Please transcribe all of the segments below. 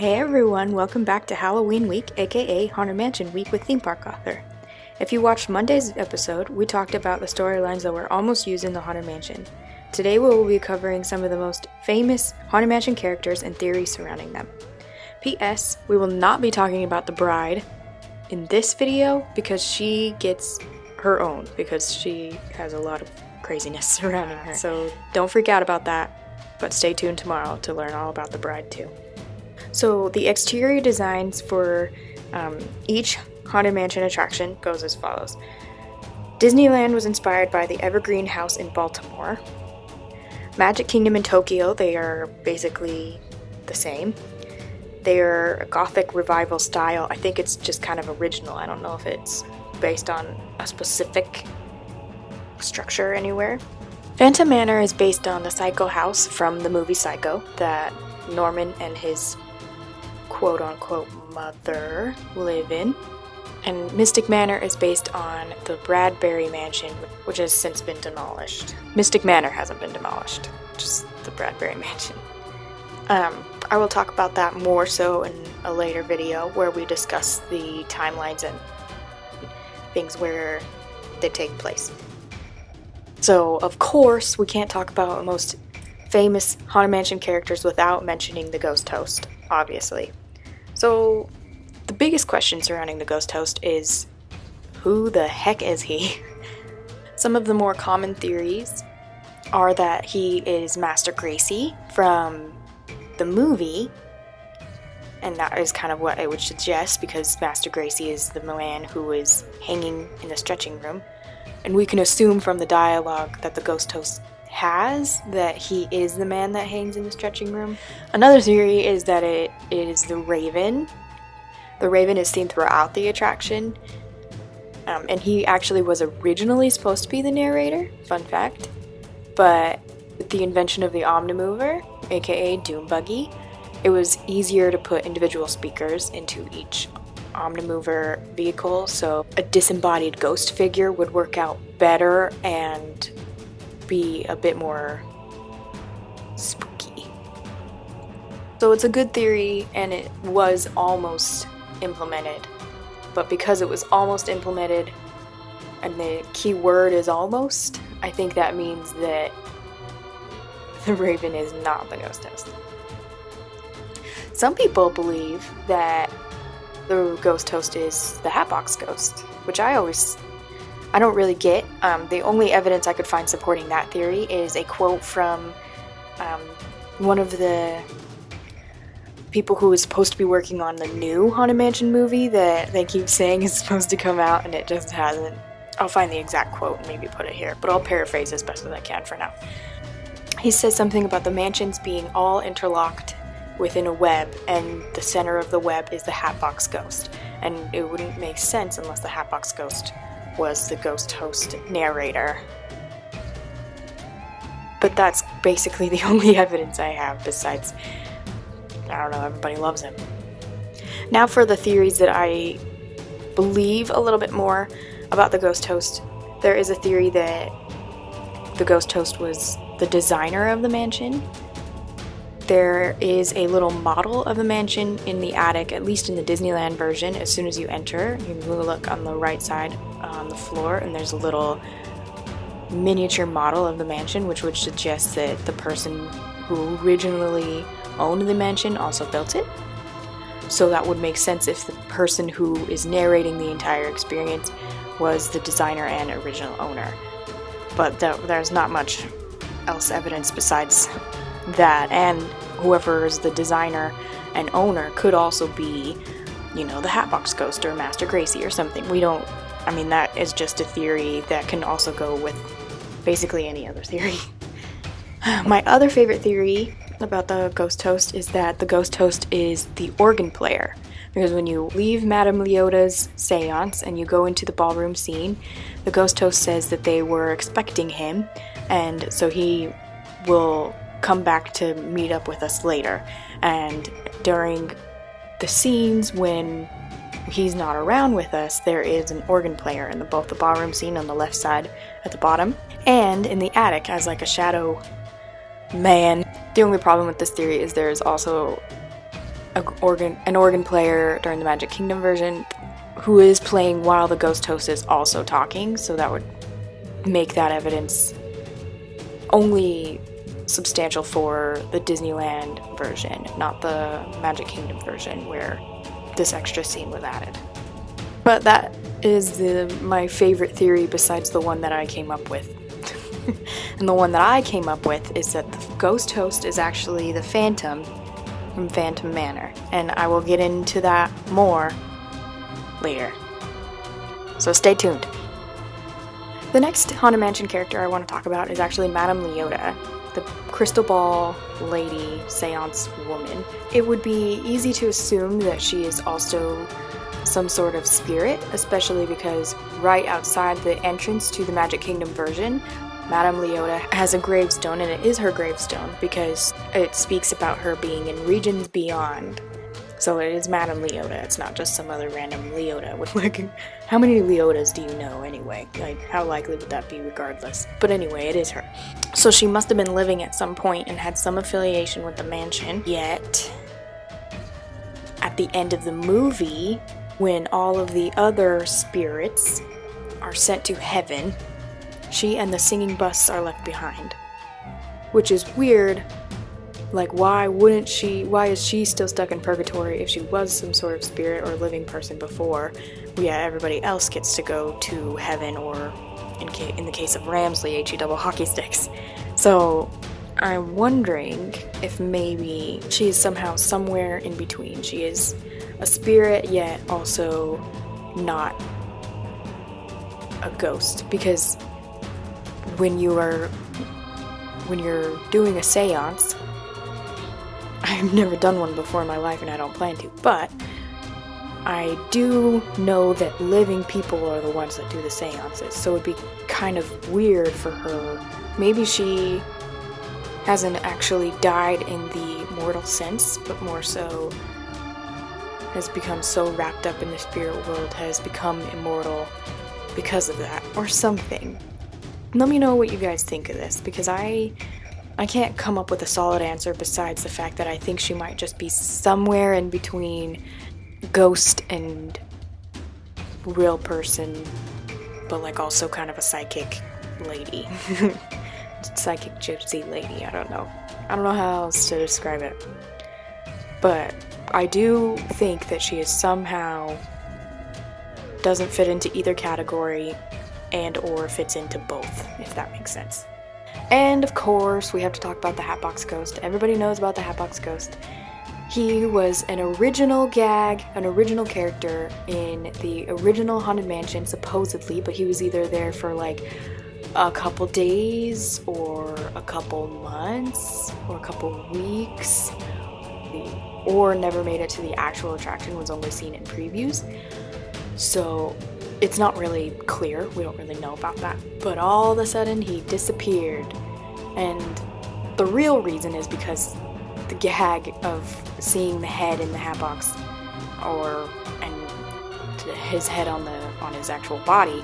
Hey everyone, welcome back to Halloween Week, aka Haunted Mansion Week with Theme Park Author. If you watched Monday's episode, we talked about the storylines that were almost used in the Haunted Mansion. Today we will be covering some of the most famous Haunted Mansion characters and theories surrounding them. P.S. We will not be talking about the bride in this video because she gets her own, because she has a lot of craziness surrounding her. So don't freak out about that, but stay tuned tomorrow to learn all about the bride too. So the exterior designs for each Haunted Mansion attraction goes as follows. Disneyland was inspired by the Evergreen House in Baltimore. Magic Kingdom in Tokyo, they are basically the same. They are a Gothic revival style. I think it's just kind of original. I don't know if it's based on a specific structure anywhere. Phantom Manor is based on the Psycho house from the movie Psycho that Norman and his quote-unquote mother live in. And Mystic Manor is based on the Bradbury Mansion, which has since been demolished. Mystic Manor hasn't been demolished, just the Bradbury Mansion. I will talk about that more so in a later video where we discuss the timelines and things where they take place. So, of course, we can't talk about the most famous Haunted Mansion characters without mentioning the Ghost Host, obviously. So, the biggest question surrounding the Ghost Host is, who the heck is he? Some of the more common theories are that he is Master Gracey from the movie, and that is kind of what I would suggest because Master Gracey is the man who is hanging in the stretching room, and we can assume from the dialogue that the Ghost Host has that he is the man that hangs in the stretching room. Another theory is that it is the Raven. The Raven is seen throughout the attraction, and he actually was originally supposed to be the narrator, fun fact, but with the invention of the Omni Mover, aka Doom Buggy, it was easier to put individual speakers into each Omni Mover vehicle, so a disembodied ghost figure would work out better and be a bit more spooky. So it's a good theory, and it was almost implemented, but because it was almost implemented, and the key word is almost, I think that means that the Raven is not the Ghost Host. Some people believe that the Ghost Host is the Hatbox Ghost, which I don't really get. The only evidence I could find supporting that theory is a quote from one of the people who is supposed to be working on the new Haunted Mansion movie that they keep saying is supposed to come out and it just hasn't. I'll find the exact quote and maybe put it here, but I'll paraphrase as best as I can for now. He says something about the mansions being all interlocked within a web, and the center of the web is the Hatbox Ghost, and it wouldn't make sense unless the Hatbox Ghost was the Ghost Host narrator. But that's basically the only evidence I have besides, I don't know, everybody loves him. Now for the theories that I believe a little bit more about the Ghost Host. There is a theory that the Ghost Host was the designer of the mansion. There is a little model of the mansion in the attic, at least in the Disneyland version. As soon as you enter, you look on the right side on the floor, and there's a little miniature model of the mansion, which would suggest that the person who originally owned the mansion also built it. So that would make sense if the person who is narrating the entire experience was the designer and original owner. But there's not much else evidence besides that, and whoever is the designer and owner could also be, the Hatbox Ghost or Master Gracey or something. That is just a theory that can also go with basically any other theory. My other favorite theory about the Ghost Host is that the Ghost Host is the organ player. Because when you leave Madame Leota's seance and you go into the ballroom scene, the Ghost Host says that they were expecting him, and so he will come back to meet up with us later. And during the scenes when he's not around with us, there is an organ player in both the ballroom scene on the left side at the bottom and in the attic as like a shadow man. The only problem with this theory is there is also an organ player during the Magic Kingdom version who is playing while the ghost host is also talking, so that would make that evidence only substantial for the Disneyland version, not the Magic Kingdom version where this extra scene was added. But that is my favorite theory besides the one that I came up with. And the one that I came up with is that the ghost host is actually the Phantom from Phantom Manor, and I will get into that more later. So stay tuned. The next Haunted Mansion character I want to talk about is actually Madame Leota, the crystal ball lady seance woman. It would be easy to assume that she is also some sort of spirit, especially because right outside the entrance to the Magic Kingdom version, Madame Leota has a gravestone, and it is her gravestone because it speaks about her being in regions beyond. So it is Madame Leota, it's not just some other random Leota with how many Leotas do you know anyway? How likely would that be regardless? But anyway, it is her. So she must have been living at some point and had some affiliation with the mansion, yet at the end of the movie, when all of the other spirits are sent to heaven, she and the singing busts are left behind. Which is weird. Why is she still stuck in purgatory if she was some sort of spirit or living person before? Yeah, everybody else gets to go to heaven, or in the case of Ramsley, HE double hockey sticks. So I'm wondering if maybe she is somehow somewhere in between. She is a spirit, yet also not a ghost, because when you're doing a seance, I've never done one before in my life and I don't plan to, but I do know that living people are the ones that do the seances, so it'd be kind of weird for her. Maybe she hasn't actually died in the mortal sense, but more so has become so wrapped up in the spirit world, has become immortal because of that, or something. Let me know what you guys think of this, because I can't come up with a solid answer besides the fact that I think she might just be somewhere in between ghost and real person, but also kind of a psychic lady. Psychic gypsy lady, I don't know how else to describe it. But I do think that she is somehow doesn't fit into either category and or fits into both, if that makes sense. And of course, we have to talk about the Hatbox Ghost. Everybody knows about the Hatbox Ghost. He was an original gag, an original character in the original Haunted Mansion, supposedly, but he was either there for a couple days, or a couple months, or a couple weeks, or never made it to the actual attraction, was only seen in previews. So it's not really clear, we don't really know about that. But all of a sudden he disappeared. And the real reason is because the gag of seeing the head in the Hatbox, and his head on his actual body,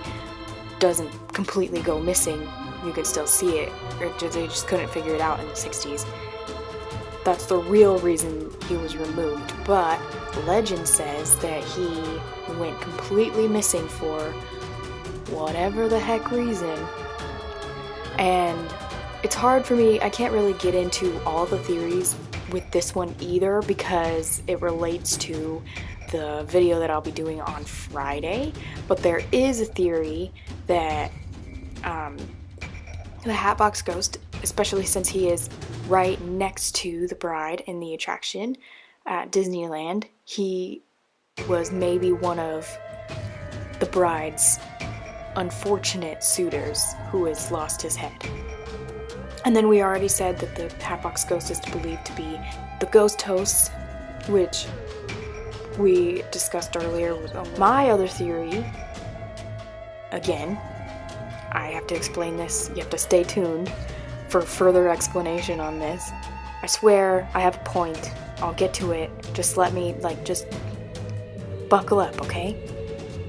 doesn't completely go missing. You could still see it. They just couldn't figure it out in the 60s. That's the real reason he was removed. But legend says that he went completely missing for whatever the heck reason. And it's hard for me, I can't really get into all the theories with this one either, because it relates to the video that I'll be doing on Friday. But there is a theory that the Hatbox Ghost, especially since he is right next to the bride in the attraction at Disneyland, he was maybe one of the bride's unfortunate suitors who has lost his head. And then we already said that the Hatbox Ghost is believed to be the ghost host, which we discussed earlier was my other theory. Again, I have to explain this. You have to stay tuned for further explanation on this. I swear I have a point. I'll get to it. Just let me, just buckle up, okay?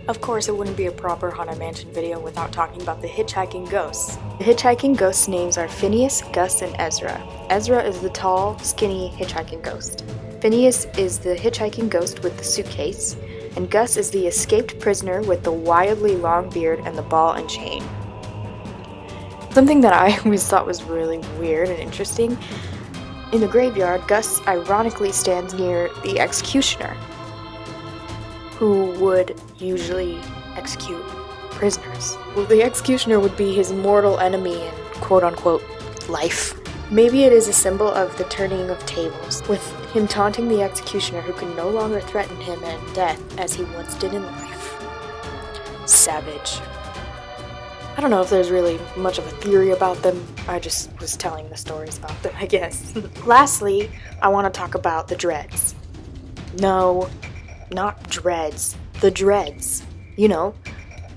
Of course, it wouldn't be a proper Haunted Mansion video without talking about the hitchhiking ghosts. The hitchhiking ghosts' names are Phineas, Gus, and Ezra. Ezra is the tall, skinny hitchhiking ghost. Phineas is the hitchhiking ghost with the suitcase, and Gus is the escaped prisoner with the wildly long beard and the ball and chain. Something that I always thought was really weird and interesting, in the graveyard, Gus ironically stands near the executioner, who would usually execute prisoners. Well, the executioner would be his mortal enemy in quote-unquote life. Maybe it is a symbol of the turning of tables, with him taunting the executioner who can no longer threaten him and death as he once did in life. Savage. I don't know if there's really much of a theory about them, I just was telling the stories about them, I guess. Lastly, I want to talk about the dreads. No, not dreads. The dreads. You know,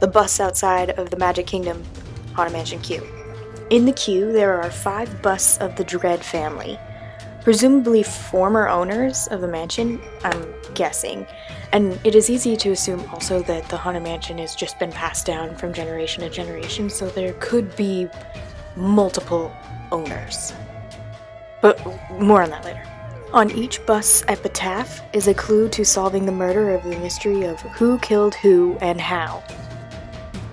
the busts outside of the Magic Kingdom Haunted Mansion queue. In the queue, there are 5 busts of the Dread family, presumably former owners of the mansion, I'm guessing. And it is easy to assume also that the Haunted Mansion has just been passed down from generation to generation, so there could be multiple owners. But more on that later. On each bust's epitaph is a clue to solving the murder of the mystery of who killed who and how.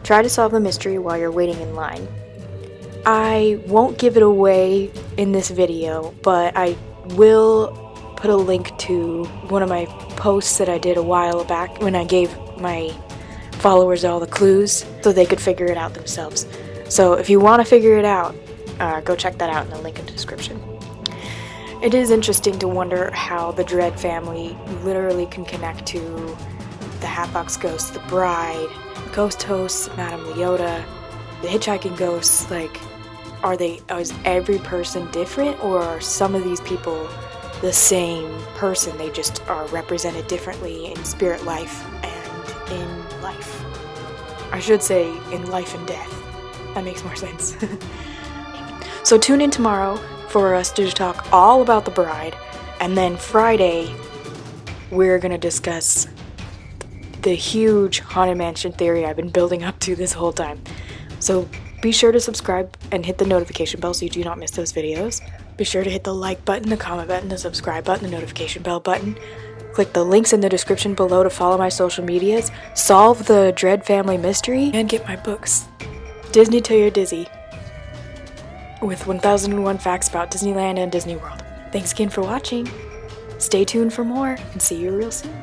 Try to solve the mystery while you're waiting in line. I won't give it away in this video, but I will put a link to one of my posts that I did a while back when I gave my followers all the clues so they could figure it out themselves. So if you want to figure it out, go check that out in the link in the description. It is interesting to wonder how the Dread family literally can connect to the Hatbox Ghost, the Bride, Ghost Hosts, Madame Leota, the hitchhiking ghosts. Like, is every person different, or are some of these people the same person? They just are represented differently in spirit life and in life. I should say in life and death. That makes more sense. So tune in tomorrow for us to talk all about the Bride, and then Friday we're gonna discuss the huge Haunted Mansion theory I've been building up to this whole time. So be sure to subscribe and hit the notification bell so you do not miss those videos. Be sure to hit the like button, the comment button, the subscribe button, the notification bell button. Click the links in the description below to follow my social medias, solve the Dread family mystery, and get my books. Disney Till You're Dizzy, with 1001 facts about Disneyland and Disney World. Thanks again for watching. Stay tuned for more, and see you real soon.